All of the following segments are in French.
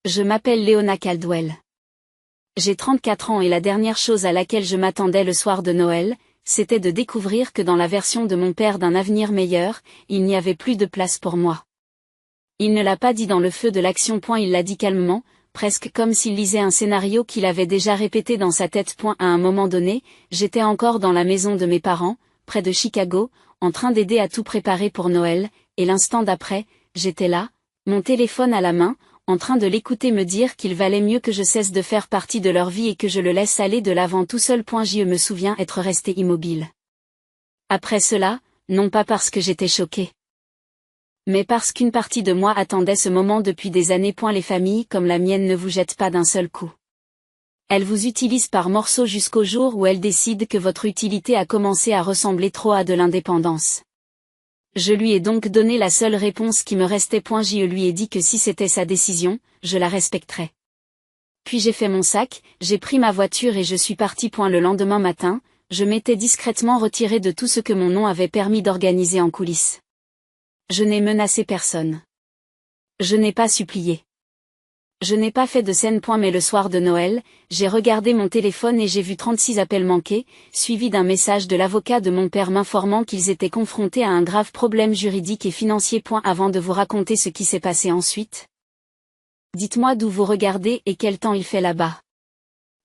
Je m'appelle Léona Caldwell. J'ai 34 ans et la dernière chose à laquelle je m'attendais le soir de Noël, c'était de découvrir que dans la version de mon père d'un avenir meilleur, il n'y avait plus de place pour moi. Il ne l'a pas dit dans le feu de l'action. Il l'a dit calmement, presque comme s'il lisait un scénario qu'il avait déjà répété dans sa tête. À un moment donné, j'étais encore dans la maison de mes parents, près de Chicago, en train d'aider à tout préparer pour Noël, et l'instant d'après, j'étais là, mon téléphone à la main, en train de l'écouter me dire qu'il valait mieux que je cesse de faire partie de leur vie et que je le laisse aller de l'avant tout seul. Je me souviens être resté immobile. Après cela, non pas parce que j'étais choqué, mais parce qu'une partie de moi attendait ce moment depuis des années. Les familles comme la mienne ne vous jettent pas d'un seul coup. Elles vous utilisent par morceaux jusqu'au jour où elles décident que votre utilité a commencé à ressembler trop à de l'indépendance. Je lui ai donc donné la seule réponse qui me restait. Je lui ai dit que si c'était sa décision, je la respecterais. Puis j'ai fait mon sac, j'ai pris ma voiture et je suis parti. Le lendemain matin, je m'étais discrètement retiré de tout ce que mon nom avait permis d'organiser en coulisses. Je n'ai menacé personne. Je n'ai pas supplié. Je n'ai pas fait de scène. Mais le soir de Noël, j'ai regardé mon téléphone et j'ai vu 36 appels manqués, suivis d'un message de l'avocat de mon père m'informant qu'ils étaient confrontés à un grave problème juridique et financier. Avant de vous raconter ce qui s'est passé ensuite, dites-moi d'où vous regardez et quel temps il fait là-bas.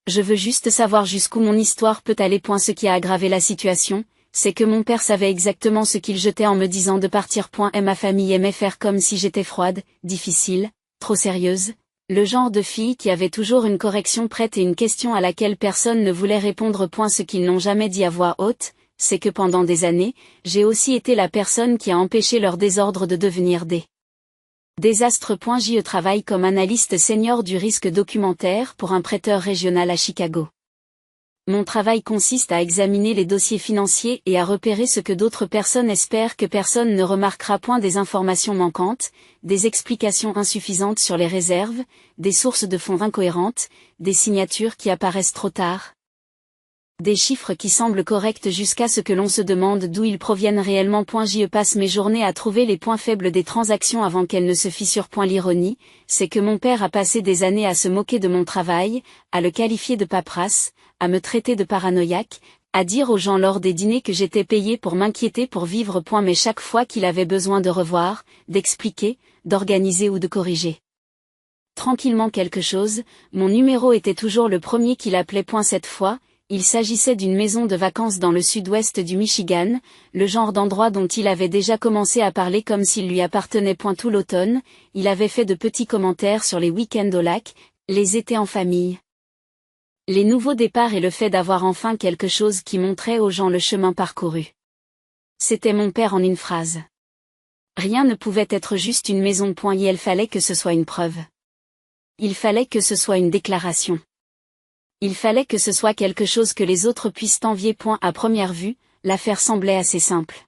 Je veux juste savoir jusqu'où mon histoire peut aller. Ce qui a aggravé la situation, c'est que mon père savait exactement ce qu'il jetait en me disant de partir. Et ma famille aimait faire comme si j'étais froide, difficile, trop sérieuse. Le genre de fille qui avait toujours une correction prête et une question à laquelle personne ne voulait répondre. Ce qu'ils n'ont jamais dit à voix haute, c'est que pendant des années, j'ai aussi été la personne qui a empêché leur désordre de devenir des désastres. Je travaille comme analyste senior du risque documentaire pour un prêteur régional à Chicago. Mon travail consiste à examiner les dossiers financiers et à repérer ce que d'autres personnes espèrent que personne ne remarquera. Des informations manquantes, des explications insuffisantes sur les réserves, des sources de fonds incohérentes, des signatures qui apparaissent trop tard. Des chiffres qui semblent corrects jusqu'à ce que l'on se demande d'où ils proviennent réellement. Je passe mes journées à trouver les points faibles des transactions avant qu'elles ne se fissurent. L'ironie, c'est que mon père a passé des années à se moquer de mon travail, à le qualifier de paperasse, à me traiter de paranoïaque, à dire aux gens lors des dîners que j'étais payé pour m'inquiéter pour vivre. Mais chaque fois qu'il avait besoin de revoir, d'expliquer, d'organiser ou de corriger tranquillement quelque chose, mon numéro était toujours le premier qu'il appelait. Cette fois, il s'agissait d'une maison de vacances dans le sud-ouest du Michigan, le genre d'endroit dont il avait déjà commencé à parler comme s'il lui appartenait. Tout l'automne, il avait fait de petits commentaires sur les week-ends au lac, les étés en famille, les nouveaux départs et le fait d'avoir enfin quelque chose qui montrait aux gens le chemin parcouru. C'était mon père en une phrase. Rien ne pouvait être juste une maison. Il fallait que ce soit une preuve. Il fallait que ce soit une déclaration. Il fallait que ce soit quelque chose que les autres puissent envier. À première vue, l'affaire semblait assez simple.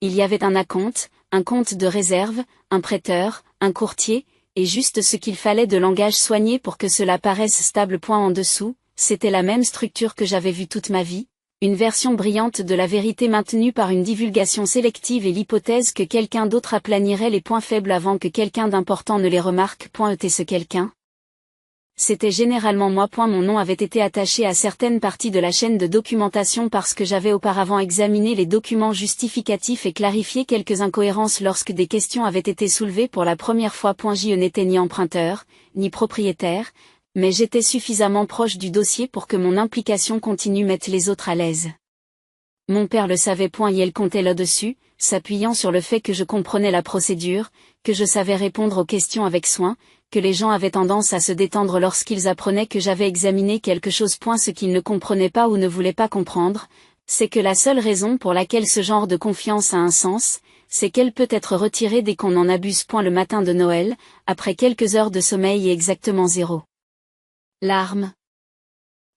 Il y avait un acompte, un compte de réserve, un prêteur, un courtier, et juste ce qu'il fallait de langage soigné pour que cela paraisse stable. En dessous, c'était la même structure que j'avais vue toute ma vie, une version brillante de la vérité maintenue par une divulgation sélective et l'hypothèse que quelqu'un d'autre aplanirait les points faibles avant que quelqu'un d'important ne les remarque. Était ce quelqu'un? C'était généralement moi. Mon nom avait été attaché à certaines parties de la chaîne de documentation parce que j'avais auparavant examiné les documents justificatifs et clarifié quelques incohérences lorsque des questions avaient été soulevées pour la première fois. Je n'étais ni emprunteur, ni propriétaire, mais j'étais suffisamment proche du dossier pour que mon implication continue mette les autres à l'aise. Mon père le savait. Et elle comptait là-dessus, s'appuyant sur le fait que je comprenais la procédure, que je savais répondre aux questions avec soin, que les gens avaient tendance à se détendre lorsqu'ils apprenaient que j'avais examiné quelque chose. Ce qu'ils ne comprenaient pas ou ne voulaient pas comprendre, c'est que la seule raison pour laquelle ce genre de confiance a un sens, c'est qu'elle peut être retirée dès qu'on en abuse. Le matin de Noël, après quelques heures de sommeil et exactement 0 larmes.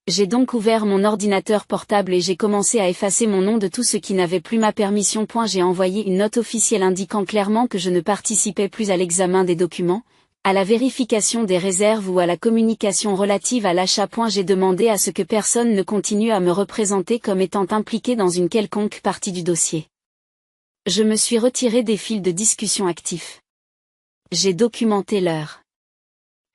J'ai donc ouvert mon ordinateur portable et j'ai commencé à effacer mon nom de tout ce qui n'avait plus ma permission. J'ai envoyé une note officielle indiquant clairement que je ne participais plus à l'examen des documents, à la vérification des réserves ou à la communication relative à l'achat. J'ai demandé à ce que personne ne continue à me représenter comme étant impliqué dans une quelconque partie du dossier. Je me suis retiré des fils de discussion actifs. J'ai documenté l'heure.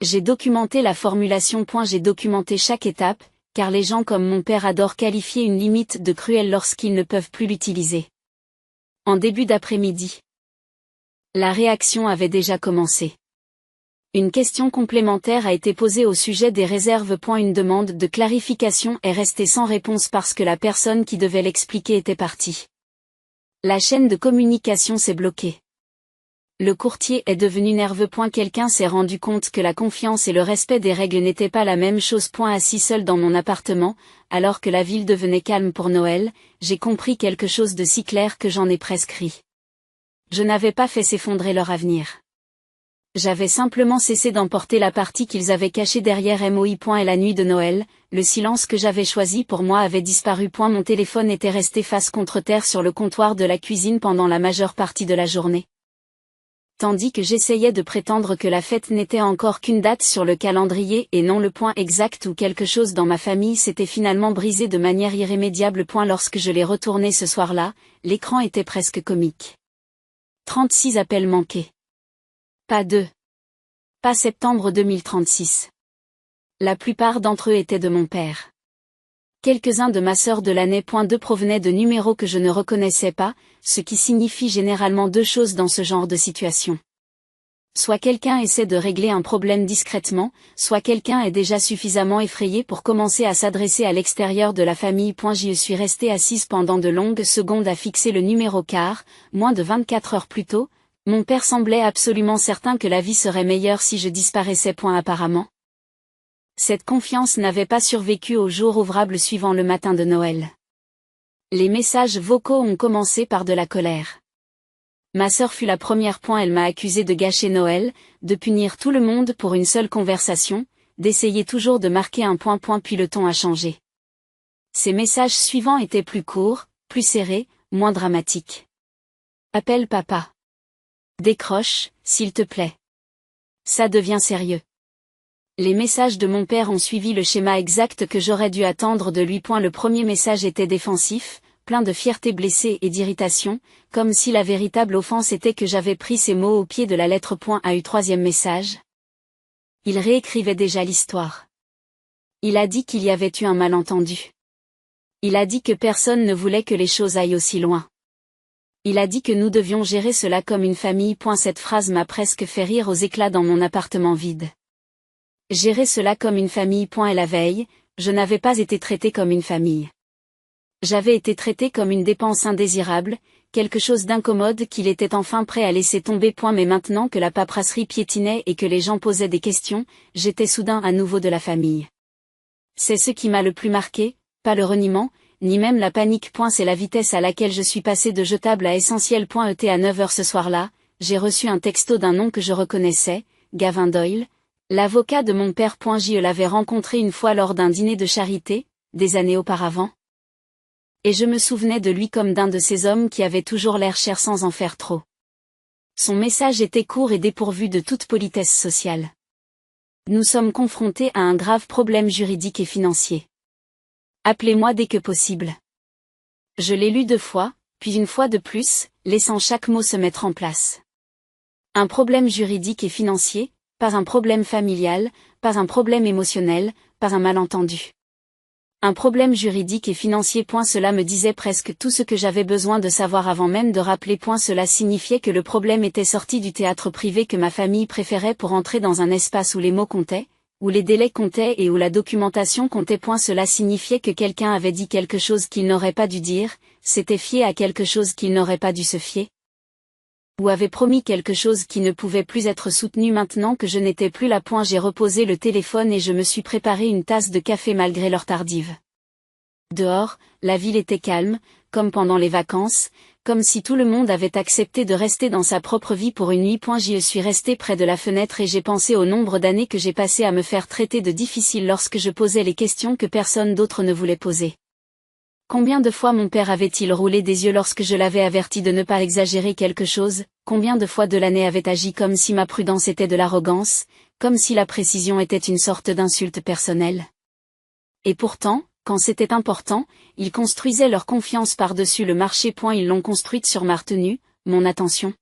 J'ai documenté la formulation. J'ai documenté chaque étape, car les gens comme mon père adorent qualifier une limite de cruelle lorsqu'ils ne peuvent plus l'utiliser. En début d'après-midi, la réaction avait déjà commencé. Une question complémentaire a été posée au sujet des réserves. Une demande de clarification est restée sans réponse parce que la personne qui devait l'expliquer était partie. La chaîne de communication s'est bloquée. Le courtier est devenu nerveux. Quelqu'un s'est rendu compte que la confiance et le respect des règles n'étaient pas la même chose. Assis seul dans mon appartement, alors que la ville devenait calme pour Noël, j'ai compris quelque chose de si clair que j'en ai presque ri. Je n'avais pas fait s'effondrer leur avenir. J'avais simplement cessé d'emporter la partie qu'ils avaient cachée derrière moi. Et la nuit de Noël, le silence que j'avais choisi pour moi avait disparu. Mon téléphone était resté face contre terre sur le comptoir de la cuisine pendant la majeure partie de la journée. Tandis que j'essayais de prétendre que la fête n'était encore qu'une date sur le calendrier et non le point exact où quelque chose dans ma famille s'était finalement brisé de manière irrémédiable. Lorsque je l'ai retourné ce soir-là, l'écran était presque comique. 36 appels manqués. Pas septembre 2036. La plupart d'entre eux étaient de mon père. Quelques-uns de ma sœur de l'année. 2 provenaient de numéros que je ne reconnaissais pas, ce qui signifie généralement 2 choses dans ce genre de situation. Soit quelqu'un essaie de régler un problème discrètement, soit quelqu'un est déjà suffisamment effrayé pour commencer à s'adresser à l'extérieur de la famille. J'y suis restée assise pendant de longues secondes à fixer le numéro car, moins de 24 heures plus tôt, mon père semblait absolument certain que la vie serait meilleure si je disparaissais. Apparemment. Cette confiance n'avait pas survécu au jour ouvrable suivant le matin de Noël. Les messages vocaux ont commencé par de la colère. Ma sœur fut la première. Elle m'a accusé de gâcher Noël, de punir tout le monde pour une seule conversation, d'essayer toujours de marquer un point. Puis le ton a changé. Ces messages suivants étaient plus courts, plus serrés, moins dramatiques. Appelle papa. Décroche, s'il te plaît. Ça devient sérieux. Les messages de mon père ont suivi le schéma exact que j'aurais dû attendre de lui. Le premier message était défensif, plein de fierté blessée et d'irritation, comme si la véritable offense était que j'avais pris ces mots au pied de la lettre. Troisième message. Il réécrivait déjà l'histoire. Il a dit qu'il y avait eu un malentendu. Il a dit que personne ne voulait que les choses aillent aussi loin. Il a dit que nous devions gérer cela comme une famille. Cette phrase m'a presque fait rire aux éclats dans mon appartement vide. Gérer cela comme une famille. Et la veille, je n'avais pas été traitée comme une famille. J'avais été traitée comme une dépense indésirable, quelque chose d'incommode qu'il était enfin prêt à laisser tomber. Mais maintenant que la paperasserie piétinait et que les gens posaient des questions, j'étais soudain à nouveau de la famille. C'est ce qui m'a le plus marqué, pas le reniement, ni même la panique. C'est la vitesse à laquelle je suis passée de jetable à essentiel. À 9 heures ce soir-là, j'ai reçu un texto d'un nom que je reconnaissais, Gavin Doyle, l'avocat de mon père. Je l'avais rencontré une fois lors d'un dîner de charité, des années auparavant. Et je me souvenais de lui comme d'un de ces hommes qui avaient toujours l'air cher sans en faire trop. Son message était court et dépourvu de toute politesse sociale. Nous sommes confrontés à un grave problème juridique et financier. Appelez-moi dès que possible. Je l'ai lu 2 fois, puis une fois de plus, laissant chaque mot se mettre en place. Un problème juridique et financier, pas un problème familial, pas un problème émotionnel, pas un malentendu. Un problème juridique et financier. Cela me disait presque tout ce que j'avais besoin de savoir avant même de rappeler. Cela signifiait que le problème était sorti du théâtre privé que ma famille préférait pour entrer dans un espace où les mots comptaient, où les délais comptaient et où la documentation comptait. Cela signifiait que quelqu'un avait dit quelque chose qu'il n'aurait pas dû dire, s'était fié à quelque chose qu'il n'aurait pas dû se fier. Ou avait promis quelque chose qui ne pouvait plus être soutenu. Maintenant que je n'étais plus là. J'ai reposé le téléphone et je me suis préparé une tasse de café malgré l'heure tardive. Dehors, la ville était calme, comme pendant les vacances, comme si tout le monde avait accepté de rester dans sa propre vie pour une nuit. J'y suis resté près de la fenêtre et j'ai pensé au nombre d'années que j'ai passé à me faire traiter de difficile lorsque je posais les questions que personne d'autre ne voulait poser. Combien de fois mon père avait-il roulé des yeux lorsque je l'avais averti de ne pas exagérer quelque chose? Combien de fois Delaney avait agi comme si ma prudence était de l'arrogance, comme si la précision était une sorte d'insulte personnelle? Et pourtant, quand c'était important, ils construisaient leur confiance par-dessus le marché. Ils l'ont construite sur ma retenue, mon attention.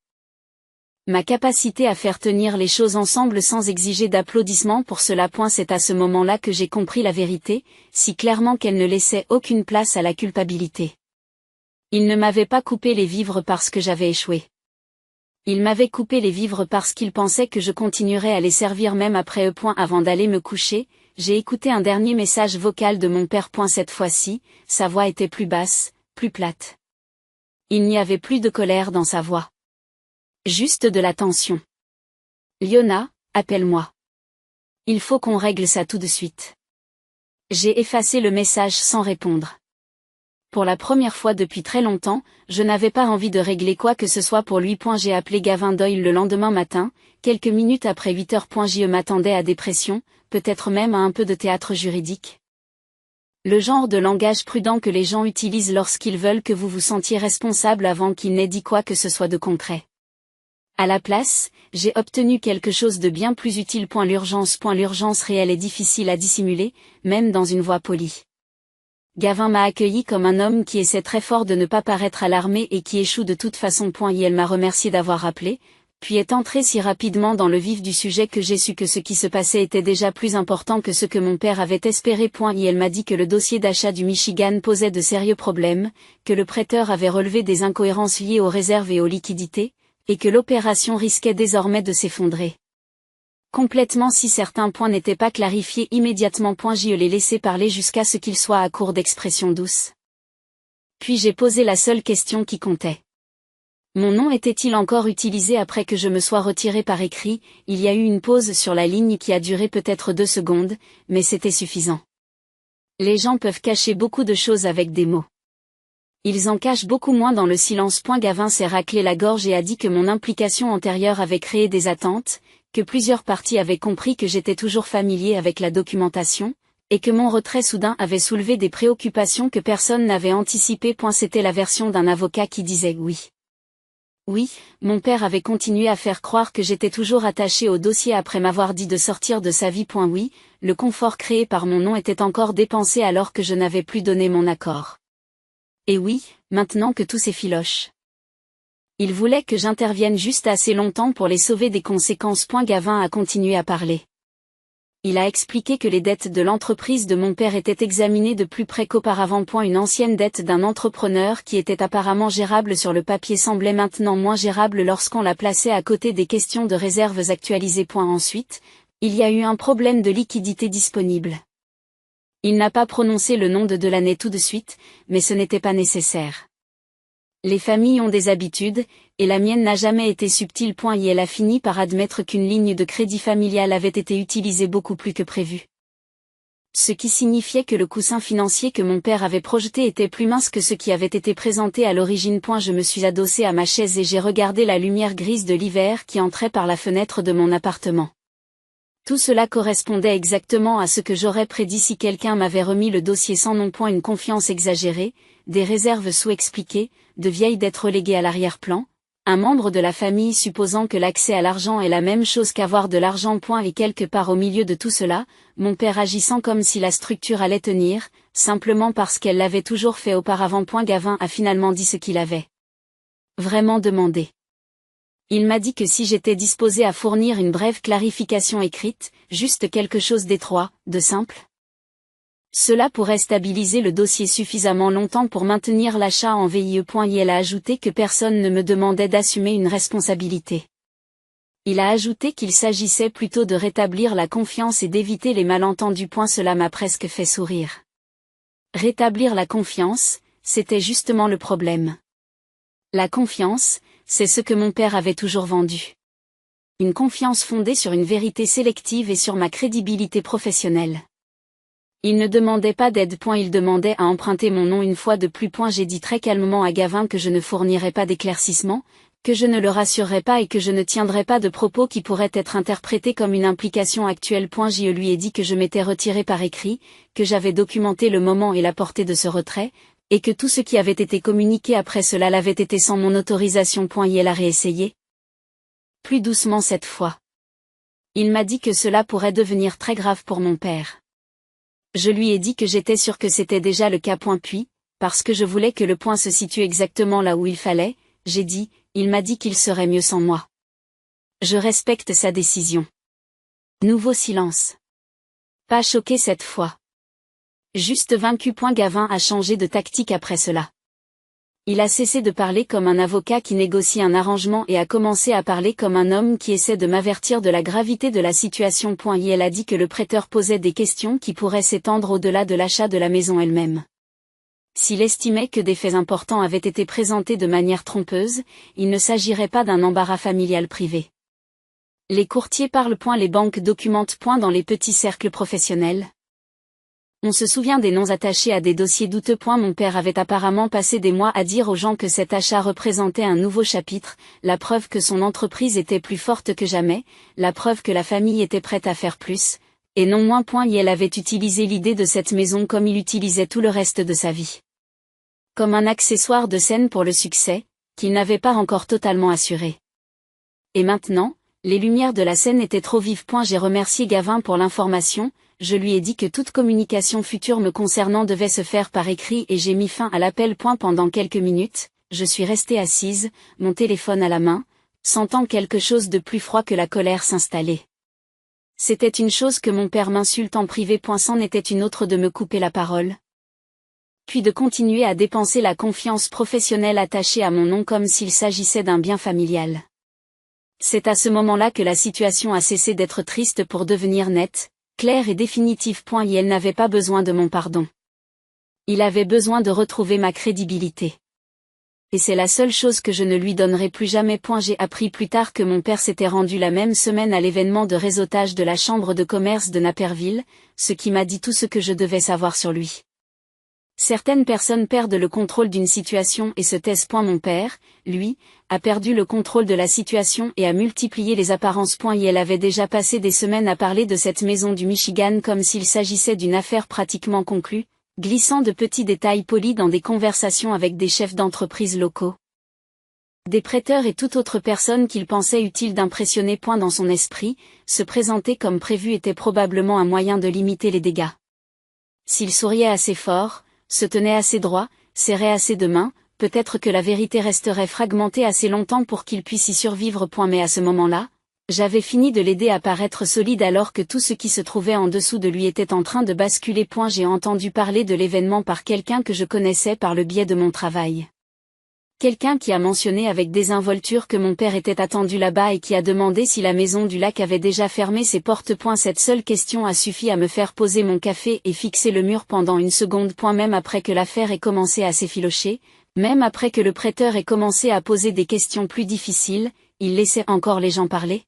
Ma capacité à faire tenir les choses ensemble sans exiger d'applaudissements pour cela. C'est à ce moment-là que j'ai compris la vérité, si clairement qu'elle ne laissait aucune place à la culpabilité. Il ne m'avait pas coupé les vivres parce que j'avais échoué. Il m'avait coupé les vivres parce qu'il pensait que je continuerais à les servir même après eux. Avant d'aller me coucher, j'ai écouté un dernier message vocal de mon père. Cette fois-ci, sa voix était plus basse, plus plate. Il n'y avait plus de colère dans sa voix. Juste de la tension. Liona, appelle-moi. Il faut qu'on règle ça tout de suite. J'ai effacé le message sans répondre. Pour la première fois depuis très longtemps, je n'avais pas envie de régler quoi que ce soit pour lui. J'ai appelé Gavin Doyle le lendemain matin, quelques minutes après 8h. Je m'attendais à des pressions, peut-être même à un peu de théâtre juridique. Le genre de langage prudent que les gens utilisent lorsqu'ils veulent que vous vous sentiez responsable avant qu'ils n'aient dit quoi que ce soit de concret. À la place, j'ai obtenu quelque chose de bien plus utile. L'urgence réelle est difficile à dissimuler, même dans une voix polie. Gavin m'a accueilli comme un homme qui essaie très fort de ne pas paraître alarmé et qui échoue de toute façon. Elle m'a remercié d'avoir appelé, puis est entrée si rapidement dans le vif du sujet que j'ai su que ce qui se passait était déjà plus important que ce que mon père avait espéré. Elle m'a dit que le dossier d'achat du Michigan posait de sérieux problèmes, que le prêteur avait relevé des incohérences liées aux réserves et aux liquidités, et que l'opération risquait désormais de s'effondrer. Complètement si certains points n'étaient pas clarifiés immédiatement. Je l'ai laissé parler jusqu'à ce qu'il soit à court d'expressions douces. Puis j'ai posé la seule question qui comptait. Mon nom était-il encore utilisé après que je me sois retiré par écrit? Il y a eu une pause sur la ligne qui a duré peut-être 2 secondes, mais c'était suffisant. Les gens peuvent cacher beaucoup de choses avec des mots. Ils en cachent beaucoup moins dans le silence. Gavin s'est raclé la gorge et a dit que mon implication antérieure avait créé des attentes, que plusieurs parties avaient compris que j'étais toujours familier avec la documentation, et que mon retrait soudain avait soulevé des préoccupations que personne n'avait anticipées. C'était la version d'un avocat qui disait oui. Oui, mon père avait continué à faire croire que j'étais toujours attaché au dossier après m'avoir dit de sortir de sa vie. Oui, le confort créé par mon nom était encore dépensé alors que je n'avais plus donné mon accord. Et oui, maintenant que tout s'effiloche. Il voulait que j'intervienne juste assez longtemps pour les sauver des conséquences. Gavin a continué à parler. Il a expliqué que les dettes de l'entreprise de mon père étaient examinées de plus près qu'auparavant. Une ancienne dette d'un entrepreneur qui était apparemment gérable sur le papier semblait maintenant moins gérable lorsqu'on la plaçait à côté des questions de réserves actualisées. Ensuite, il y a eu un problème de liquidité disponible. Il n'a pas prononcé le nom de l'année tout de suite, mais ce n'était pas nécessaire. Les familles ont des habitudes, et la mienne n'a jamais été subtile. Elle a fini par admettre qu'une ligne de crédit familial avait été utilisée beaucoup plus que prévu. Ce qui signifiait que le coussin financier que mon père avait projeté était plus mince que ce qui avait été présenté à l'origine. Je me suis adossé à ma chaise et j'ai regardé la lumière grise de l'hiver qui entrait par la fenêtre de mon appartement. Tout cela correspondait exactement à ce que j'aurais prédit si quelqu'un m'avait remis le dossier sans nom. Une confiance exagérée, des réserves sous-expliquées, de vieilles dettes reléguées à l'arrière-plan, un membre de la famille supposant que l'accès à l'argent est la même chose qu'avoir de l'argent. Et quelque part au milieu de tout cela, mon père agissant comme si la structure allait tenir, simplement parce qu'elle l'avait toujours fait auparavant. Gavin a finalement dit ce qu'il avait vraiment demandé. Il m'a dit que si j'étais disposé à fournir une brève clarification écrite, juste quelque chose d'étroit, de simple, cela pourrait stabiliser le dossier suffisamment longtemps pour maintenir l'achat en VIE. Il a ajouté que personne ne me demandait d'assumer une responsabilité. Il a ajouté qu'il s'agissait plutôt de rétablir la confiance et d'éviter les malentendus. Cela m'a presque fait sourire. Rétablir la confiance, c'était justement le problème. La confiance, c'est ce que mon père avait toujours vendu. Une confiance fondée sur une vérité sélective et sur ma crédibilité professionnelle. Il ne demandait pas d'aide. Il demandait à emprunter mon nom une fois de plus. J'ai dit très calmement à Gavin que je ne fournirais pas d'éclaircissement, que je ne le rassurerais pas et que je ne tiendrais pas de propos qui pourraient être interprétés comme une implication actuelle. Je lui ai dit que je m'étais retiré par écrit, que j'avais documenté le moment et la portée de ce retrait, et que tout ce qui avait été communiqué après cela l'avait été sans mon autorisation. Il a réessayé. Plus doucement cette fois. Il m'a dit que cela pourrait devenir très grave pour mon père. Je lui ai dit que j'étais sûr que c'était déjà le cas. Puis, parce que je voulais que le point se situe exactement là où il fallait, j'ai dit, il m'a dit qu'il serait mieux sans moi. Je respecte sa décision. Nouveau silence. Pas choqué cette fois. Juste vaincu. Gavin a changé de tactique après cela. Il a cessé de parler comme un avocat qui négocie un arrangement et a commencé à parler comme un homme qui essaie de m'avertir de la gravité de la situation. Elle a dit que le prêteur posait des questions qui pourraient s'étendre au-delà de l'achat de la maison elle-même. S'il estimait que des faits importants avaient été présentés de manière trompeuse, il ne s'agirait pas d'un embarras familial privé. Les courtiers parlent. Les banques documentent. Dans les petits cercles professionnels. On se souvient des noms attachés à des dossiers douteux. Mon père avait apparemment passé des mois à dire aux gens que cet achat représentait un nouveau chapitre, la preuve que son entreprise était plus forte que jamais, la preuve que la famille était prête à faire plus, et non moins. Elle avait utilisé l'idée de cette maison comme il utilisait tout le reste de sa vie. Comme un accessoire de scène pour le succès, qu'il n'avait pas encore totalement assuré. Et maintenant, les lumières de la scène étaient trop vives. J'ai remercié Gavin pour l'information, je lui ai dit que toute communication future me concernant devait se faire par écrit et j'ai mis fin à l'appel. Pendant quelques minutes, je suis restée assise, mon téléphone à la main, sentant quelque chose de plus froid que la colère s'installer. C'était une chose que mon père m'insulte en privé. C'en était une autre de me couper la parole. Puis de continuer à dépenser la confiance professionnelle attachée à mon nom comme s'il s'agissait d'un bien familial. C'est à ce moment-là que la situation a cessé d'être triste pour devenir nette, claire et définitive. Elle n'avait pas besoin de mon pardon. Il avait besoin de retrouver ma crédibilité. Et c'est la seule chose que je ne lui donnerai plus jamais. J'ai appris plus tard que mon père s'était rendu la même semaine à l'événement de réseautage de la chambre de commerce de Naperville, ce qui m'a dit tout ce que je devais savoir sur lui. Certaines personnes perdent le contrôle d'une situation et se taisent. Mon père, lui, a perdu le contrôle de la situation et a multiplié les apparences. Elle avait déjà passé des semaines à parler de cette maison du Michigan comme s'il s'agissait d'une affaire pratiquement conclue, glissant de petits détails polis dans des conversations avec des chefs d'entreprise locaux. Des prêteurs et toute autre personne qu'il pensait utile d'impressionner. Dans son esprit, se présenter comme prévu était probablement un moyen de limiter les dégâts. S'il souriait assez fort, se tenait assez droit, serrait assez de mains, peut-être que la vérité resterait fragmentée assez longtemps pour qu'il puisse y survivre. Mais à ce moment-là, j'avais fini de l'aider à paraître solide alors que tout ce qui se trouvait en dessous de lui était en train de basculer. J'ai entendu parler de l'événement par quelqu'un que je connaissais par le biais de mon travail. Quelqu'un qui a mentionné avec désinvolture que mon père était attendu là-bas et qui a demandé si la maison du lac avait déjà fermé ses portes. Cette seule question a suffi à me faire poser mon café et fixer le mur pendant une seconde. Même après que l'affaire ait commencé à s'effilocher, même après que le prêteur ait commencé à poser des questions plus difficiles, il laissait encore les gens parler.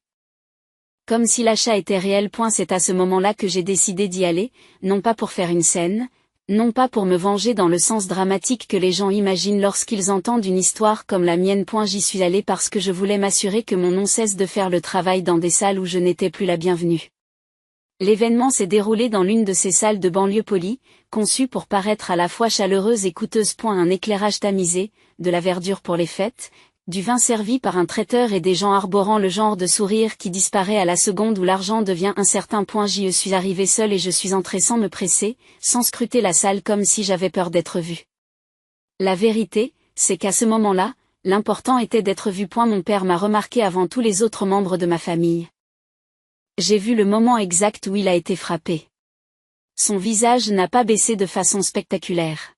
Comme si l'achat était réel. C'est à ce moment-là que j'ai décidé d'y aller, non pas pour faire une scène, non pas pour me venger dans le sens dramatique que les gens imaginent lorsqu'ils entendent une histoire comme la mienne. J'y suis allée parce que je voulais m'assurer que mon nom cesse de faire le travail dans des salles où je n'étais plus la bienvenue. L'événement s'est déroulé dans l'une de ces salles de banlieue polie, conçues pour paraître à la fois chaleureuses et coûteuses. Un éclairage tamisé, de la verdure pour les fêtes, du vin servi par un traiteur et des gens arborant le genre de sourire qui disparaît à la seconde où l'argent devient incertain. Je suis arrivée seule et je suis entrée sans me presser, sans scruter la salle comme si j'avais peur d'être vue. La vérité, c'est qu'à ce moment-là, l'important était d'être vue. Mon père m'a remarqué avant tous les autres membres de ma famille. J'ai vu le moment exact où il a été frappé. Son visage n'a pas baissé de façon spectaculaire.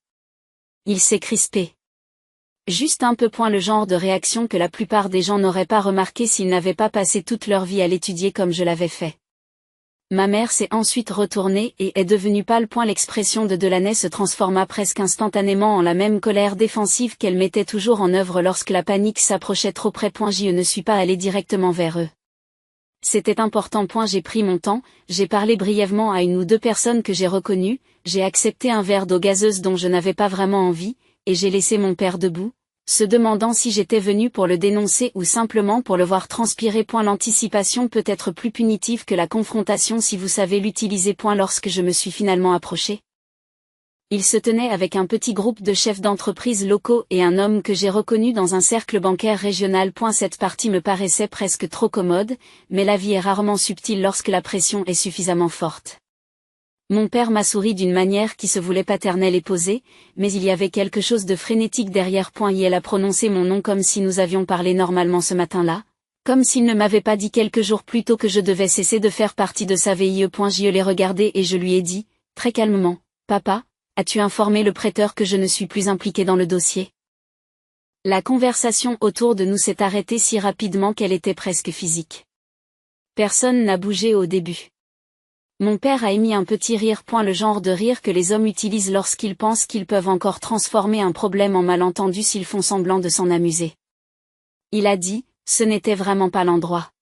Il s'est crispé. Juste un peu. Le genre de réaction que la plupart des gens n'auraient pas remarqué s'ils n'avaient pas passé toute leur vie à l'étudier comme je l'avais fait. Ma mère s'est ensuite retournée et est devenue pâle. L'expression de Delaney se transforma presque instantanément en la même colère défensive qu'elle mettait toujours en œuvre lorsque la panique s'approchait trop près. Je ne suis pas allée directement vers eux. C'était important. J'ai pris mon temps, j'ai parlé brièvement à une ou deux personnes que j'ai reconnues, j'ai accepté un verre d'eau gazeuse dont je n'avais pas vraiment envie, et j'ai laissé mon père debout, se demandant si j'étais venue pour le dénoncer ou simplement pour le voir transpirer. L'anticipation peut être plus punitive que la confrontation si vous savez l'utiliser. Lorsque je me suis finalement approchée. Il se tenait avec un petit groupe de chefs d'entreprise locaux et un homme que j'ai reconnu dans un cercle bancaire régional. Cette partie me paraissait presque trop commode, mais la vie est rarement subtile lorsque la pression est suffisamment forte. Mon père m'a souri d'une manière qui se voulait paternelle et posée, mais il y avait quelque chose de frénétique derrière. Il a prononcé mon nom comme si nous avions parlé normalement ce matin-là, Comme s'il ne m'avait pas dit quelques jours plus tôt que je devais cesser de faire partie de sa VIE. Je l'ai regardé et je lui ai dit, très calmement, « Papa, as-tu informé le prêteur que je ne suis plus impliqué dans le dossier ?» La conversation autour de nous s'est arrêtée si rapidement qu'elle était presque physique. Personne n'a bougé au début. Mon père a émis un petit rire. Le genre de rire que les hommes utilisent lorsqu'ils pensent qu'ils peuvent encore transformer un problème en malentendu s'ils font semblant de s'en amuser. Il a dit, ce n'était vraiment pas l'endroit.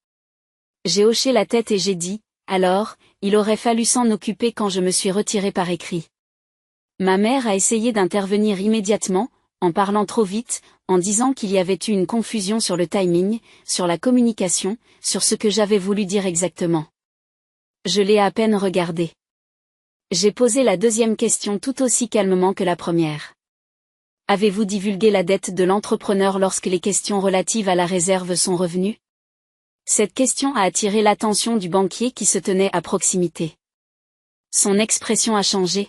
J'ai hoché la tête et j'ai dit, alors, il aurait fallu s'en occuper quand je me suis retiré par écrit. Ma mère a essayé d'intervenir immédiatement, en parlant trop vite, en disant qu'il y avait eu une confusion sur le timing, sur la communication, sur ce que j'avais voulu dire exactement. Je l'ai à peine regardé. J'ai posé la deuxième question tout aussi calmement que la première. Avez-vous divulgué la dette de l'entrepreneur lorsque les questions relatives à la réserve sont revenues? Cette question a attiré l'attention du banquier qui se tenait à proximité. Son expression a changé.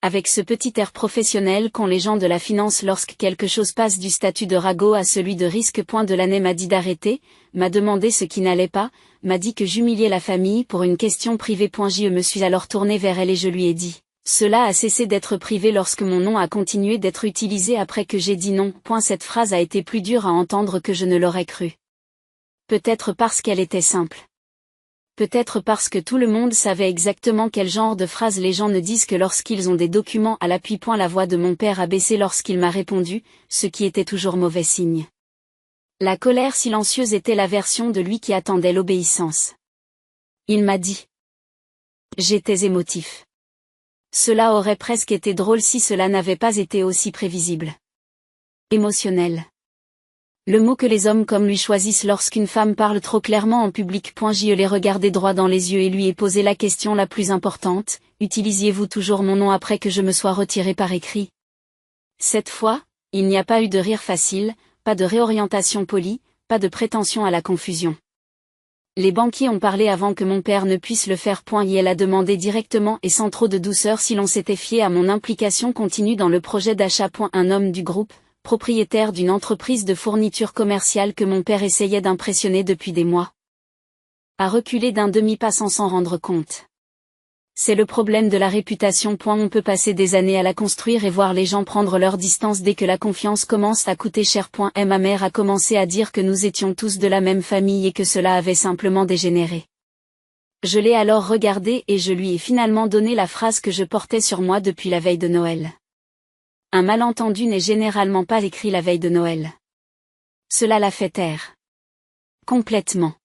Avec ce petit air professionnel qu'ont les gens de la finance lorsque quelque chose passe du statut de ragot à celui de risque. Delaunay m'a dit d'arrêter, m'a demandé ce qui n'allait pas, m'a dit que j'humiliais la famille pour une question privée. Je me suis alors tourné vers elle et je lui ai dit, cela a cessé d'être privé lorsque mon nom a continué d'être utilisé après que j'ai dit non. Cette phrase a été plus dure à entendre que je ne l'aurais cru. Peut-être parce qu'elle était simple. Peut-être parce que tout le monde savait exactement quel genre de phrase les gens ne disent que lorsqu'ils ont des documents à l'appui. La voix de mon père a baissé lorsqu'il m'a répondu, ce qui était toujours mauvais signe. La colère silencieuse était la version de lui qui attendait l'obéissance. Il m'a dit. J'étais émotif. Cela aurait presque été drôle si cela n'avait pas été aussi prévisible. Émotionnel. Le mot que les hommes comme lui choisissent lorsqu'une femme parle trop clairement en public. Je l'ai regardé droit dans les yeux et lui ai posé la question la plus importante, utilisiez-vous toujours mon nom après que je me sois retiré par écrit? Cette fois, il n'y a pas eu de rire facile, pas de réorientation polie, pas de prétention à la confusion. Les banquiers ont parlé avant que mon père ne puisse le faire. Elle a demandé directement et sans trop de douceur si l'on s'était fié à mon implication continue dans le projet d'achat. Un homme du groupe, propriétaire d'une entreprise de fourniture commerciale que mon père essayait d'impressionner depuis des mois, a reculé d'un demi-pas sans s'en rendre compte. C'est le problème de la réputation. On peut passer des années à la construire et voir les gens prendre leur distance dès que la confiance commence à coûter cher. Ma mère a commencé à dire que nous étions tous de la même famille et que cela avait simplement dégénéré. Je l'ai alors regardé et je lui ai finalement donné la phrase que je portais sur moi depuis la veille de Noël. Un malentendu n'est généralement pas écrit la veille de Noël. Cela l'a fait taire. Complètement.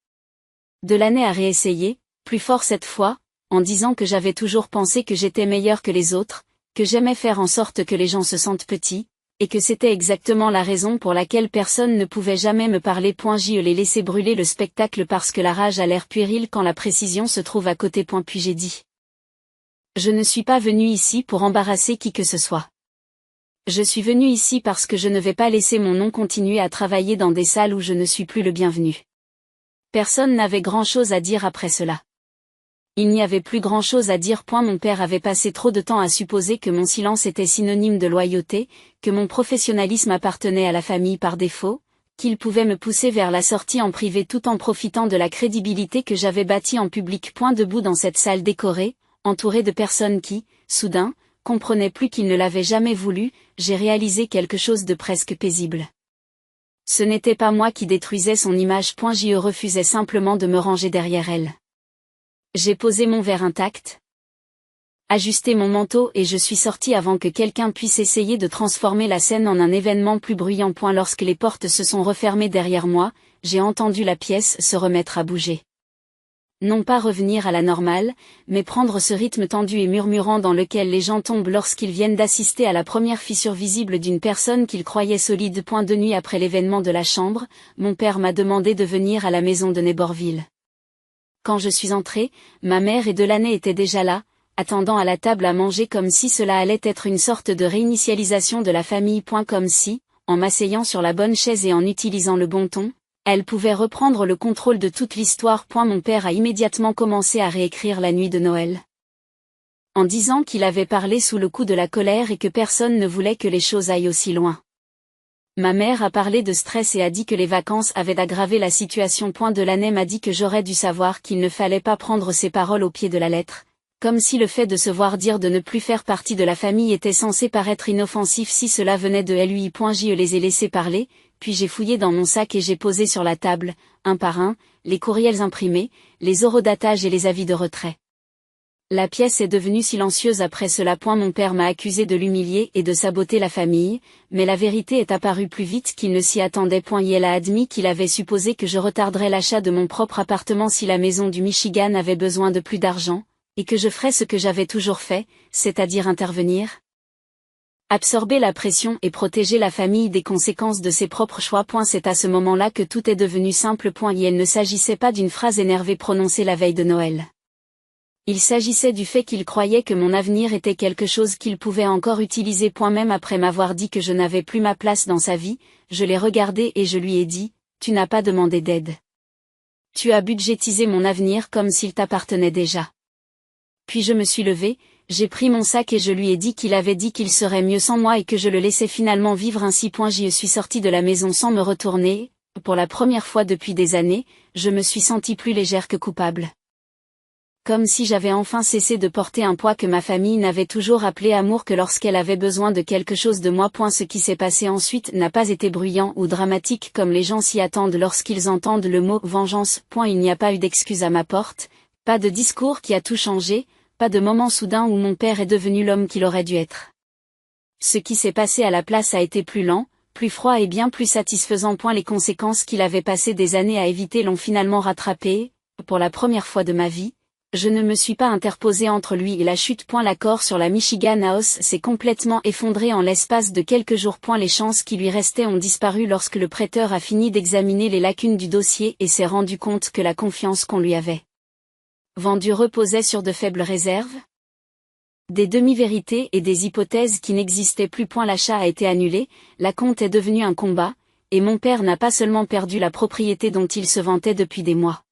Delaunay a réessayé, plus fort cette fois, en disant que j'avais toujours pensé que j'étais meilleur que les autres, que j'aimais faire en sorte que les gens se sentent petits, et que c'était exactement la raison pour laquelle personne ne pouvait jamais me parler. Je l'ai laissé brûler le spectacle parce que la rage a l'air puérile quand la précision se trouve à côté. Puis j'ai dit. Je ne suis pas venu ici pour embarrasser qui que ce soit. Je suis venu ici parce que je ne vais pas laisser mon nom continuer à travailler dans des salles où je ne suis plus le bienvenu. Personne n'avait grand-chose à dire après cela. Il n'y avait plus grand-chose à dire. Mon père avait passé trop de temps à supposer que mon silence était synonyme de loyauté, que mon professionnalisme appartenait à la famille par défaut, qu'il pouvait me pousser vers la sortie en privé tout en profitant de la crédibilité que j'avais bâtie en public. Debout dans cette salle décorée, entouré de personnes qui, soudain, comprenaient plus qu'il ne l'avait jamais voulu, j'ai réalisé quelque chose de presque paisible. Ce n'était pas moi qui détruisais son image. Je refusais simplement de me ranger derrière elle. J'ai posé mon verre intact, ajusté mon manteau et je suis sorti avant que quelqu'un puisse essayer de transformer la scène en un événement plus bruyant. Lorsque les portes se sont refermées derrière moi, j'ai entendu la pièce se remettre à bouger. Non pas revenir à la normale, mais prendre ce rythme tendu et murmurant dans lequel les gens tombent lorsqu'ils viennent d'assister à la première fissure visible d'une personne qu'ils croyaient solide. De nuit après l'événement de la chambre, mon père m'a demandé de venir à la maison de Néborville. Quand je suis entrée, ma mère et Delaunay étaient déjà là, attendant à la table à manger comme si cela allait être une sorte de réinitialisation de la famille. Comme si, en m'asseyant sur la bonne chaise et en utilisant le bon ton, elle pouvait reprendre le contrôle de toute l'histoire. Mon père a immédiatement commencé à réécrire la nuit de Noël. En disant qu'il avait parlé sous le coup de la colère et que personne ne voulait que les choses aillent aussi loin. Ma mère a parlé de stress et a dit que les vacances avaient aggravé la situation. Delaney m'a dit que j'aurais dû savoir qu'il ne fallait pas prendre ses paroles au pied de la lettre, comme si le fait de se voir dire de ne plus faire partie de la famille était censé paraître inoffensif si cela venait de lui. Je les ai laissés parler, puis j'ai fouillé dans mon sac et j'ai posé sur la table, un par un, les courriels imprimés, les horodatages et les avis de retrait. La pièce est devenue silencieuse après cela. Mon père m'a accusé de l'humilier et de saboter la famille, mais la vérité est apparue plus vite qu'il ne s'y attendait. Il a admis qu'il avait supposé que je retarderais l'achat de mon propre appartement si la maison du Michigan avait besoin de plus d'argent, et que je ferais ce que j'avais toujours fait, c'est-à-dire intervenir. Absorber la pression et protéger la famille des conséquences de ses propres choix. C'est à ce moment-là que tout est devenu simple. Il ne s'agissait pas d'une phrase énervée prononcée la veille de Noël. Il s'agissait du fait qu'il croyait que mon avenir était quelque chose qu'il pouvait encore utiliser. Même après m'avoir dit que je n'avais plus ma place dans sa vie, je l'ai regardé et je lui ai dit, « Tu n'as pas demandé d'aide. Tu as budgétisé mon avenir comme s'il t'appartenait déjà. » Puis je me suis levée, j'ai pris mon sac et je lui ai dit qu'il avait dit qu'il serait mieux sans moi et que je le laissais finalement vivre ainsi. Je suis sortie de la maison sans me retourner. Pour la première fois depuis des années, je me suis sentie plus légère que coupable. Comme si j'avais enfin cessé de porter un poids que ma famille n'avait toujours appelé amour que lorsqu'elle avait besoin de quelque chose de moi. Ce qui s'est passé ensuite n'a pas été bruyant ou dramatique comme les gens s'y attendent lorsqu'ils entendent le mot vengeance. Il n'y a pas eu d'excuse à ma porte, pas de discours qui a tout changé, pas de moment soudain où mon père est devenu l'homme qu'il aurait dû être. Ce qui s'est passé à la place a été plus lent, plus froid et bien plus satisfaisant. Les conséquences qu'il avait passé des années à éviter l'ont finalement rattrapé. Pour la première fois de ma vie, je ne me suis pas interposé entre lui et la chute. L'accord sur la Michigan House s'est complètement effondré en l'espace de quelques jours. Les chances qui lui restaient ont disparu lorsque le prêteur a fini d'examiner les lacunes du dossier et s'est rendu compte que la confiance qu'on lui avait vendue reposait sur de faibles réserves. Des demi-vérités et des hypothèses qui n'existaient plus. L'achat a été annulé, la compte est devenue un combat, et mon père n'a pas seulement perdu la propriété dont il se vantait depuis des mois.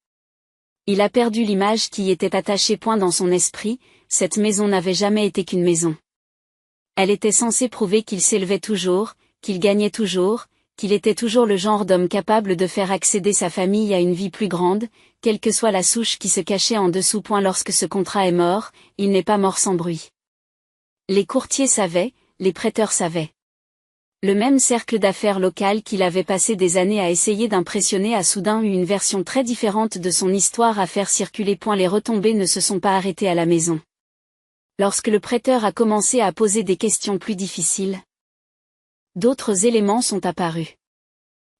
Il a perdu l'image qui y était attachée. Dans son esprit, cette maison n'avait jamais été qu'une maison. Elle était censée prouver qu'il s'élevait toujours, qu'il gagnait toujours, qu'il était toujours le genre d'homme capable de faire accéder sa famille à une vie plus grande, quelle que soit la souche qui se cachait en dessous. Lorsque ce contrat est mort, il n'est pas mort sans bruit. Les courtiers savaient, les prêteurs savaient. Le même cercle d'affaires local qu'il avait passé des années à essayer d'impressionner a soudain eu une version très différente de son histoire à faire circuler. Les retombées ne se sont pas arrêtées à la maison. Lorsque le prêteur a commencé à poser des questions plus difficiles, d'autres éléments sont apparus.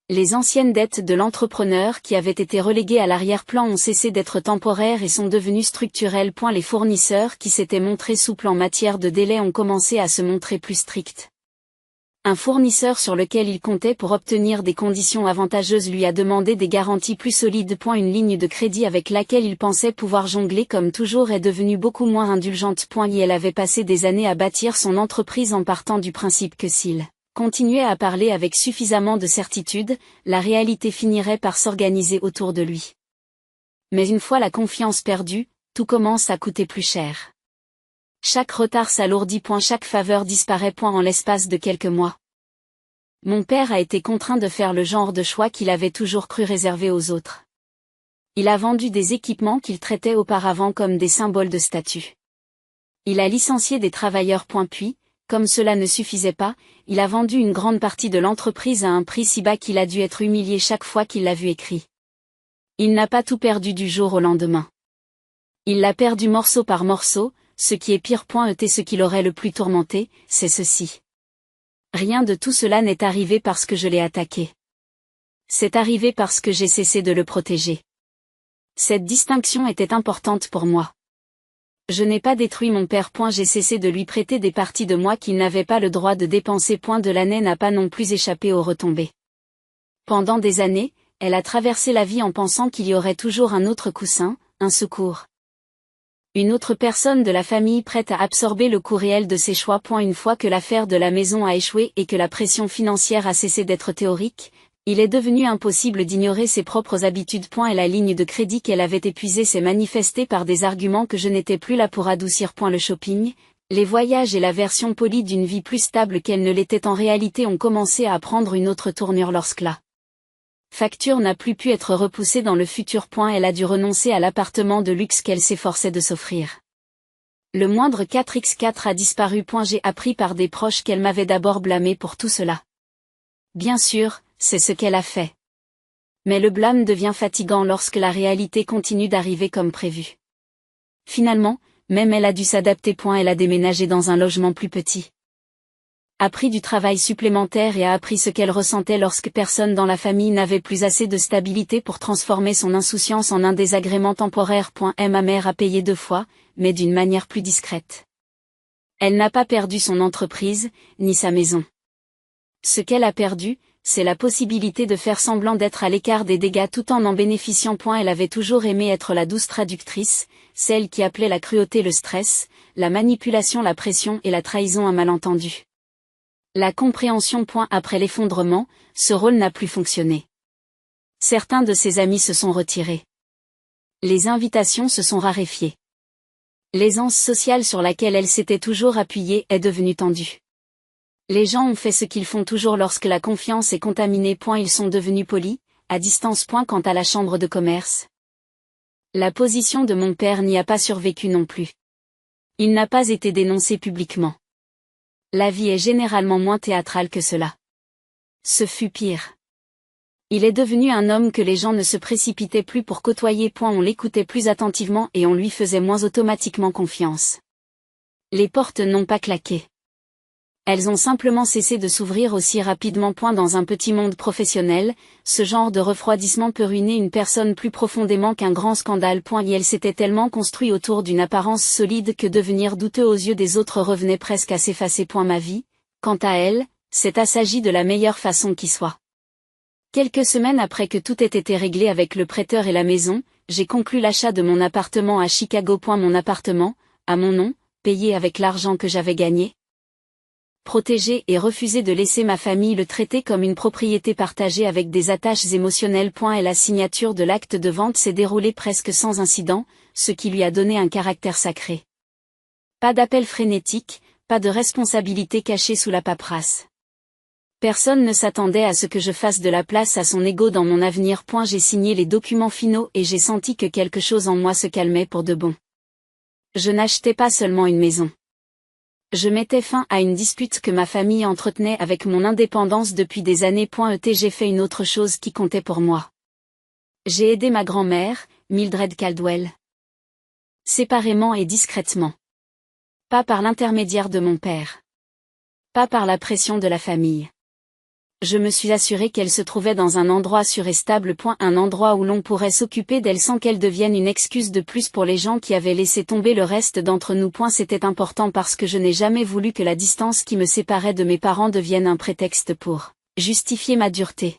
Les anciennes dettes de l'entrepreneur qui avaient été reléguées à l'arrière-plan ont cessé d'être temporaires et sont devenues structurelles. Les fournisseurs qui s'étaient montrés souples en matière de délai ont commencé à se montrer plus stricts. Un fournisseur sur lequel il comptait pour obtenir des conditions avantageuses lui a demandé des garanties plus solides. Une ligne de crédit avec laquelle il pensait pouvoir jongler comme toujours est devenue beaucoup moins indulgente. Elle avait passé des années à bâtir son entreprise en partant du principe que s'il continuait à parler avec suffisamment de certitude, la réalité finirait par s'organiser autour de lui. Mais une fois la confiance perdue, tout commence à coûter plus cher. Chaque retard s'alourdit. Chaque faveur disparaît. En l'espace de quelques mois, mon père a été contraint de faire le genre de choix qu'il avait toujours cru réservé aux autres. Il a vendu des équipements qu'il traitait auparavant comme des symboles de statut. Il a licencié des travailleurs. Puis, comme cela ne suffisait pas, il a vendu une grande partie de l'entreprise à un prix si bas qu'il a dû être humilié chaque fois qu'il l'a vu écrit. Il n'a pas tout perdu du jour au lendemain. Il l'a perdu morceau par morceau. Ce qui est pire. Et ce qui l'aurait le plus tourmenté, c'est ceci. Rien de tout cela n'est arrivé parce que je l'ai attaqué. C'est arrivé parce que j'ai cessé de le protéger. Cette distinction était importante pour moi. Je n'ai pas détruit mon père. J'ai cessé de lui prêter des parties de moi qu'il n'avait pas le droit de dépenser. Delaney n'a pas non plus échappé aux retombées. Pendant des années, elle a traversé la vie en pensant qu'il y aurait toujours un autre coussin, un secours. Une autre personne de la famille prête à absorber le coût réel de ses choix. Une fois que l'affaire de la maison a échoué et que la pression financière a cessé d'être théorique, il est devenu impossible d'ignorer ses propres habitudes. Et la ligne de crédit qu'elle avait épuisée s'est manifestée par des arguments que je n'étais plus là pour adoucir. Le shopping, Les voyages et la version polie d'une vie plus stable qu'elle ne l'était en réalité ont commencé à prendre une autre tournure lorsque la facture n'a plus pu être repoussée dans le futur. Elle a dû renoncer à l'appartement de luxe qu'elle s'efforçait de s'offrir. Le moindre 4x4 a disparu. J'ai appris par des proches qu'elle m'avait d'abord blâmé pour tout cela. Bien sûr, c'est ce qu'elle a fait. Mais le blâme devient fatigant lorsque la réalité continue d'arriver comme prévu. Finalement, même elle a dû s'adapter. Elle a déménagé dans un logement plus petit. A pris du travail supplémentaire et a appris ce qu'elle ressentait lorsque personne dans la famille n'avait plus assez de stabilité pour transformer son insouciance en un désagrément temporaire. Ma mère a payé 2 fois, mais d'une manière plus discrète. Elle n'a pas perdu son entreprise, ni sa maison. Ce qu'elle a perdu, c'est la possibilité de faire semblant d'être à l'écart des dégâts tout en bénéficiant. Elle avait toujours aimé être la douce traductrice, celle qui appelait la cruauté le stress, la manipulation la pression et la trahison un malentendu. La compréhension. Après l'effondrement, ce rôle n'a plus fonctionné. Certains de ses amis se sont retirés. Les invitations se sont raréfiées. L'aisance sociale sur laquelle elle s'était toujours appuyée est devenue tendue. Les gens ont fait ce qu'ils font toujours lorsque la confiance est contaminée. Ils sont devenus polis, à distance. Quant à la chambre de commerce, la position de mon père n'y a pas survécu non plus. Il n'a pas été dénoncé publiquement. La vie est généralement moins théâtrale que cela. Ce fut pire. Il est devenu un homme que les gens ne se précipitaient plus pour côtoyer. On l'écoutait plus attentivement et on lui faisait moins automatiquement confiance. Les portes n'ont pas claqué. Elles ont simplement cessé de s'ouvrir aussi rapidement. Dans un petit monde professionnel, ce genre de refroidissement peut ruiner une personne plus profondément qu'un grand scandale. Et elle s'était tellement construit autour d'une apparence solide que devenir douteux aux yeux des autres revenait presque à s'effacer. Ma vie, quant à elle, s'est assagie de la meilleure façon qui soit. Quelques semaines après que tout ait été réglé avec le prêteur et la maison, j'ai conclu l'achat de mon appartement à Chicago. Mon appartement, à mon nom, payé avec l'argent que j'avais gagné, protégé et refusé de laisser ma famille le traiter comme une propriété partagée avec des attaches émotionnelles. Et la signature de l'acte de vente s'est déroulée presque sans incident, ce qui lui a donné un caractère sacré. Pas d'appel frénétique, pas de responsabilité cachée sous la paperasse. Personne ne s'attendait à ce que je fasse de la place à son ego dans mon avenir. J'ai signé les documents finaux et j'ai senti que quelque chose en moi se calmait pour de bon. Je n'achetais pas seulement une maison. Je mettais fin à une dispute que ma famille entretenait avec mon indépendance depuis des années. J'ai fait une autre chose qui comptait pour moi. J'ai aidé ma grand-mère, Mildred Caldwell. Séparément et discrètement. Pas par l'intermédiaire de mon père. Pas par la pression de la famille. Je me suis assuré qu'elle se trouvait dans un endroit sûr et stable. Un endroit où l'on pourrait s'occuper d'elle sans qu'elle devienne une excuse de plus pour les gens qui avaient laissé tomber le reste d'entre nous. C'était important parce que je n'ai jamais voulu que la distance qui me séparait de mes parents devienne un prétexte pour justifier ma dureté.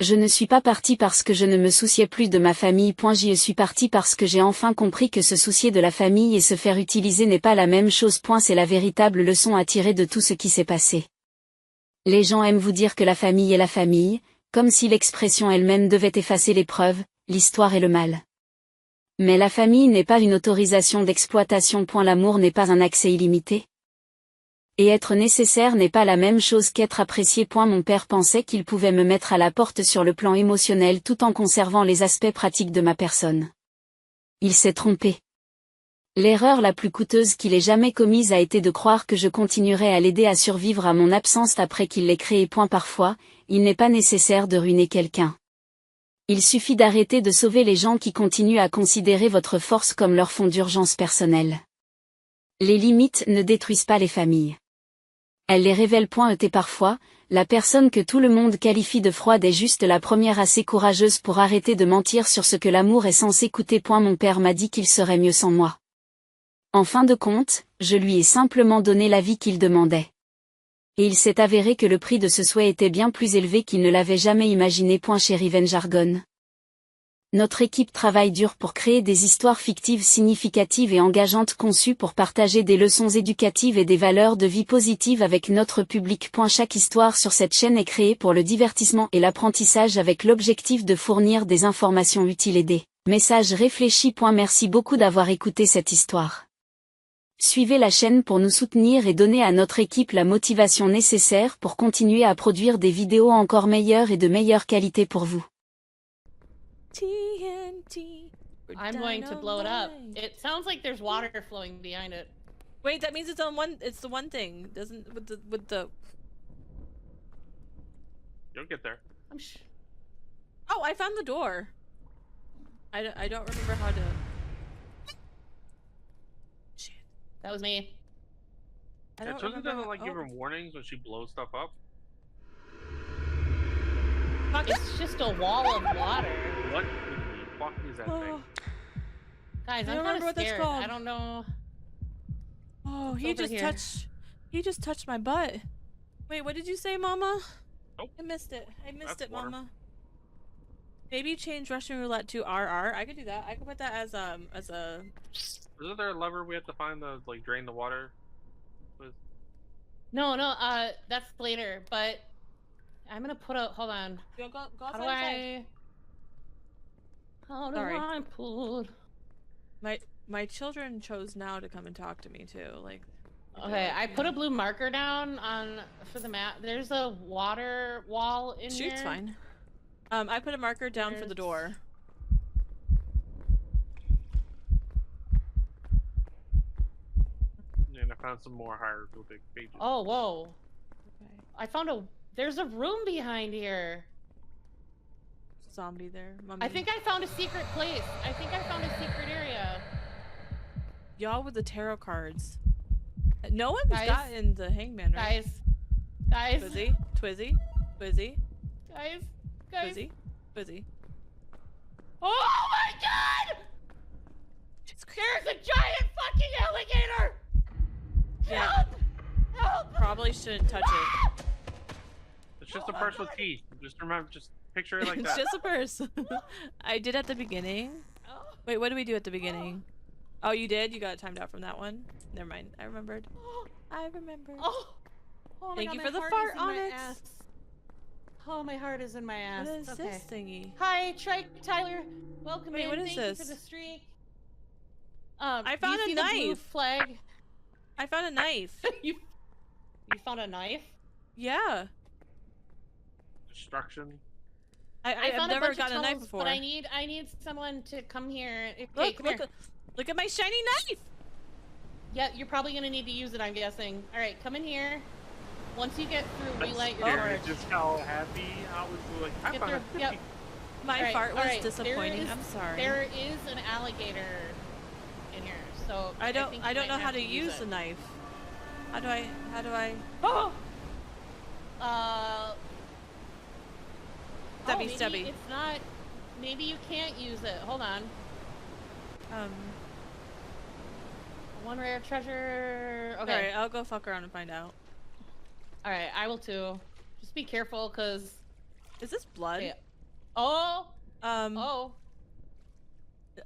Je ne suis pas partie parce que je ne me souciais plus de ma famille. J'y suis partie parce que j'ai enfin compris que se soucier de la famille et se faire utiliser n'est pas la même chose. C'est la véritable leçon à tirer de tout ce qui s'est passé. Les gens aiment vous dire que la famille est la famille, comme si l'expression elle-même devait effacer les preuves, l'histoire et le mal. Mais la famille n'est pas une autorisation d'exploitation. L'amour n'est pas un accès illimité. Et être nécessaire n'est pas la même chose qu'être apprécié. Mon père pensait qu'il pouvait me mettre à la porte sur le plan émotionnel tout en conservant les aspects pratiques de ma personne. Il s'est trompé. L'erreur la plus coûteuse qu'il ait jamais commise a été de croire que je continuerais à l'aider à survivre à mon absence après qu'il l'ait créé. Parfois, il n'est pas nécessaire de ruiner quelqu'un. Il suffit d'arrêter de sauver les gens qui continuent à considérer votre force comme leur fond d'urgence personnelle. Les limites ne détruisent pas les familles. Elles les révèlent. Et parfois, la personne que tout le monde qualifie de froide est juste la première assez courageuse pour arrêter de mentir sur ce que l'amour est censé coûter. Mon père m'a dit qu'il serait mieux sans moi. En fin de compte, je lui ai simplement donné la vie qu'il demandait. Et il s'est avéré que le prix de ce souhait était bien plus élevé qu'il ne l'avait jamais imaginé. Chez Riven Jargon. Notre équipe travaille dur pour créer des histoires fictives significatives et engageantes conçues pour partager des leçons éducatives et des valeurs de vie positives avec notre public. Chaque histoire sur cette chaîne est créée pour le divertissement et l'apprentissage avec l'objectif de fournir des informations utiles et des messages réfléchis. Merci beaucoup d'avoir écouté cette histoire. Suivez la chaîne pour nous soutenir et donner à notre équipe la motivation nécessaire pour continuer à produire des vidéos encore meilleures et de meilleure qualité pour vous. TNT. I'm going to blow it up. It sounds like there's water flowing behind it. Wait, that means it's on one. It's the one thing. Doesn't with the. You'll get there. Oh, I found the door. I don't remember how to. Shit. That was me. I don't Tozy remember. doesn't like give Oh. her warnings when she blows stuff up. It's just a wall of water. What the fuck is that thing? Oh, Guys, I I'm don't kind remember of what that's scared. called. I don't know. oh, It's he over just here. touched. He just touched my butt. Wait, what did you say, Mama? Nope. I missed it. I missed That's it, water. Mama. Maybe change Russian roulette to RR. I could do that. I could put that as a. Isn't there a lever we have to find to like drain the water with? No, that's later. But I'm gonna put a. Hold on. Go How do I? How do Sorry. I put? My children chose now to come and talk to me too. Like. Okay, I put a blue marker down for the map. There's a water wall in here. Shoot's fine. I put a marker down for the door. And I found some more hieroglyphic pages. Oh, whoa! Okay. I found a. There's a room behind here. Zombie there. Mummy. I think I found a secret place. I think I found a secret area. y'all with the tarot cards. No one's Guys. gotten the hangman, right? Guys. Twizzy, Twizzy, Twizzy, Guys. Twizzy, Twizzy. Oh my god! There's a giant fucking alligator! Yeah. Help! Help! Probably shouldn't touch it. It's just a purse with teeth. Just remember, just picture it like It's that. just a purse. I did at the beginning. Oh. Wait, what did we do at the beginning? Oh, you did? You got it timed out from that one? Never mind. I remembered. I remembered. Oh. Oh my Thank god, you my for the heart fart, is in my Onyx. ass. Oh, my heart is in my ass. What is Okay. this thingy? Hi, Trike, Tyler. Welcome Wait, in. what is Thank this? you for the streak. I do found you a see the blue knife. flag. I found a knife. you found a knife? Yeah. Destruction. I've found never bunch of gotten a knife tunnels, before. But I need someone to come here. Okay, Look, come look, here. look at my shiny knife! Yeah, you're probably gonna need to use it, I'm guessing. Alright, come in here. Once you get through, That's relight your scary, torch. just how happy I was like, I Get found a through. Yep. My Alright, fart was alright, disappointing. there I'm sorry. There is an alligator in here, so I don't think you know might how have to use it. the knife. How do I Oh! Stabby, maybe stabby. it's not. Maybe you can't use it. Hold on. One rare treasure. Okay. Alright, I'll go fuck around and find out. Alright, I will too. Just be careful, cause. Is this blood? Okay. Oh! Oh.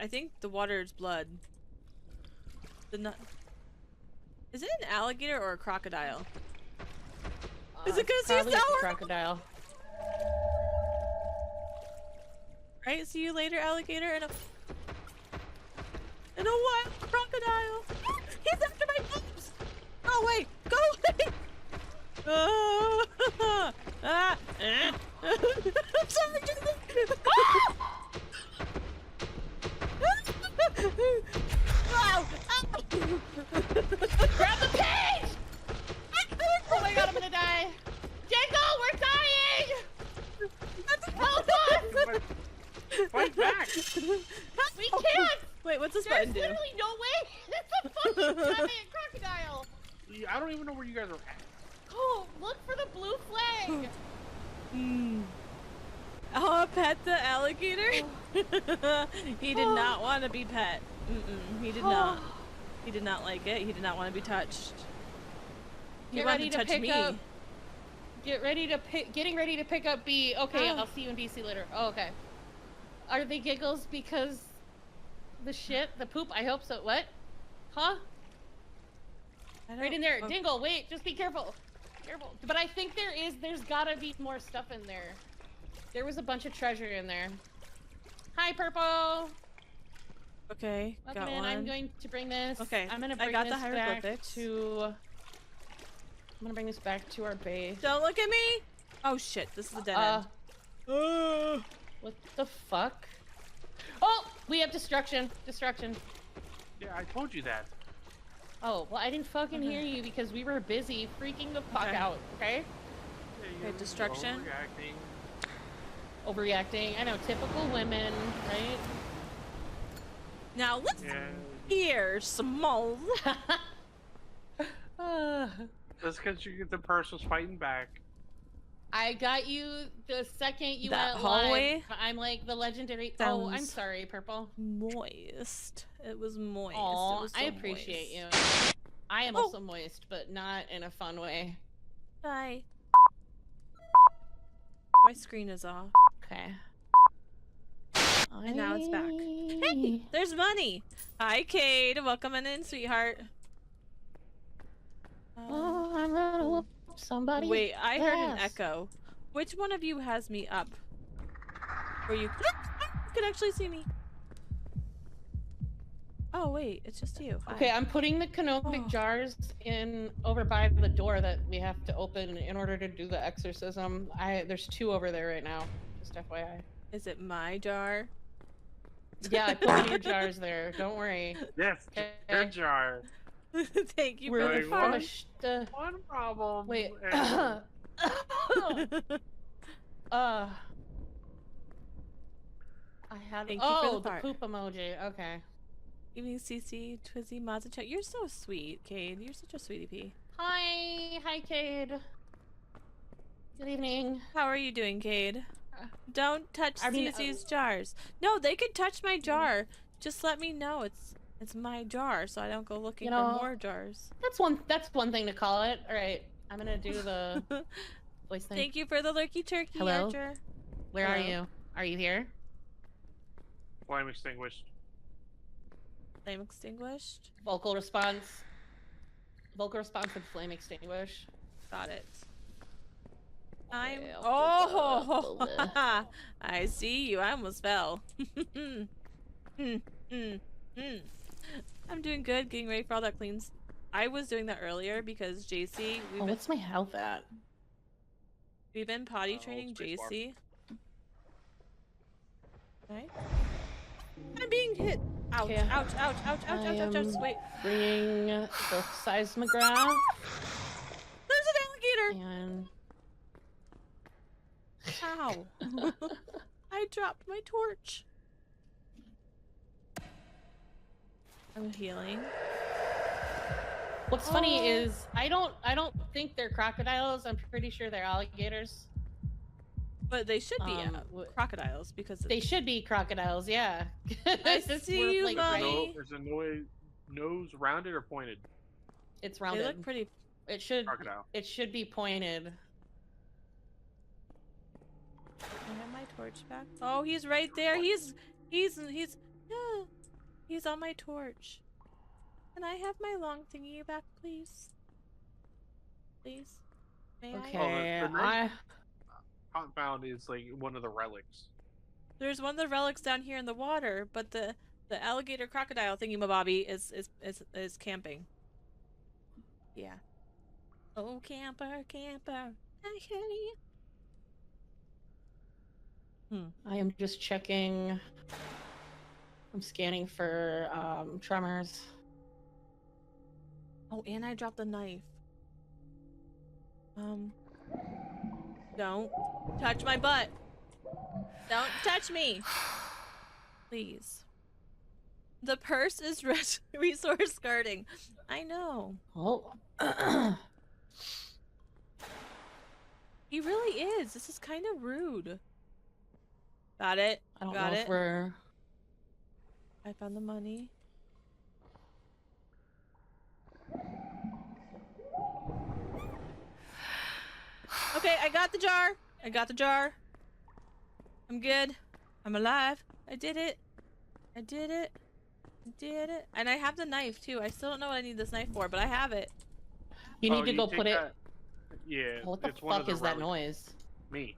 I think the water is blood. Is it an alligator or a crocodile? Is it gonna see us Probably a now? crocodile. Right, see you later, alligator, and a what? Crocodile! He's after my boobs! Oh wait, go away! I'm sorry, Jimmy! Ow! Grab the page! Oh my god, I'm gonna die! Jingle, we're dying! Help us! Fight back! We can't! Wait, what's this There's button do? literally no way! It's a fucking giant crocodile! I don't even know where you guys are at. Oh, look for the blue flag! Oh, pet the alligator? He did not want to be pet. He did not. He did not like it. He did not want to be touched. He Get wanted ready to to touch pick me. up. Getting ready to pick up B. Okay, Oh. I'll see you in BC later. Oh, okay. Are they giggles because the shit, the poop? I hope so. What? Huh? Right in there. Oh, Dingle, wait, just be careful. Careful. But I think there's gotta be more stuff in there. There was a bunch of treasure in there. Hi, Purple. Okay, got Welcome in. one. I'm going to bring this. Okay, I'm gonna I bring got the this back hieroglyphics. to. I'm gonna bring this back to our base. Don't look at me! Oh shit, this is a dead end. What the fuck? Oh, we have destruction. Destruction. Yeah, I told you that. Oh, well, I didn't fucking hear you because we were busy freaking the fuck Okay. out. Okay. Yeah, Okay, destruction. Overreacting. Overreacting. I know, typical women, right? Now let's Yeah. hear some more. That's because the person was fighting back. I got you the second you That went hallway live. I'm like the legendary. Oh, I'm sounds sorry, Purple. moist. It was moist. Aw, it was so I appreciate moist. you. I am Oh. also moist, but not in a fun way. Bye. My screen is off. Okay. And now it's back. Hey, there's money. Hi, Cade. Welcome in, sweetheart. Oh, I'm gonna whoop somebody. Wait, I heard an ass. echo. Which one of you has me up? Where you can actually see me. Oh wait, it's just you. Hi. Okay, I'm putting the canopic Oh. jars in over by the door that we have to open in order to do the exorcism. There's 2 over there right now. Just FYI. Is it my jar? Yeah, I put your jars there. Don't worry. Yes, Okay. good jar. Thank you We're for the the Wait, what? finished. One problem. Wait. and- I had. Thank you for the the fart. poop emoji. Okay. Evening, CC, Twizzy, Mazza. You're so sweet, Cade. You're such a sweetie pea. Hi, Cade. Good evening. How are you doing, Cade? Don't touch I mean, CC's jars. No, they could touch my jar. Just let me know it's my jar, so I don't go looking You know, for more jars. That's one thing to call it. All right, I'm gonna do the voice thing. Thank you for the lurky turkey, Hello? Archer. Where are Hello? you? Are you here? Flame extinguished. Flame extinguished. Vocal response. Vocal response and flame extinguish. Got it. I'm. Okay, Oh, I'll put that- I see you. I almost fell. I'm doing good. Getting ready for all that cleans. I was doing that earlier because JC. Oh, what's my health at? We've been potty Hold training space bar. JC. Right? I'm being hit. Ouch! Okay. Ouch! Ouch! Ouch! Ouch! I Ouch! Ouch! Ouch! am- Wait. Bringing the seismograph There's an alligator. and. Ow! I dropped my torch. I'm healing. What's funny Oh. is I don't think they're crocodiles. I'm pretty sure they're alligators. But they should be crocodiles because They should be crocodiles, yeah. I Since see we're, you, like, Mommy. right- There's a nose rounded or pointed. It's they rounded. look pretty. It should Crocodile. be pointed. I have my torch back. Oh, he's right there. He's yeah, he's on my torch. Can I have my long thingy back, please? Please? May I? Okay, the I Compound is like one of the relics. There's one of the relics down here in the water, but the alligator crocodile thingy mabobby is camping. Yeah. Oh, camper, camper, I hear you. I am just checking. I'm scanning for tremors. Oh, and I dropped the knife. Don't touch my butt. Don't touch me. Please. The purse is resource guarding. I know. Oh. He really is. This is kind of rude. Got it. I don't Got know it. if we're. I found the money. Okay, I got the jar. I got the jar. I'm good. I'm alive. I did it. I did it. I did it. And I have the knife too. I still don't know what I need this knife for, but I have it. You need Oh, to go take put it. that- Yeah. What the it's one of fuck the is that relics. noise? Me.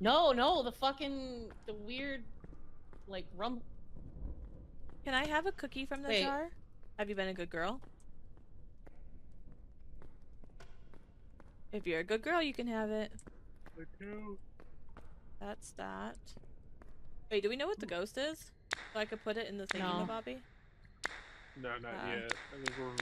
No, the fucking weird, like Can I have a cookie from the Wait. jar? Have you been a good girl? If you're a good girl, you can have it. I do. That's that. Wait, do we know what the ghost is? So I could put it in the No. thingamabobby? No, not yet. I think we're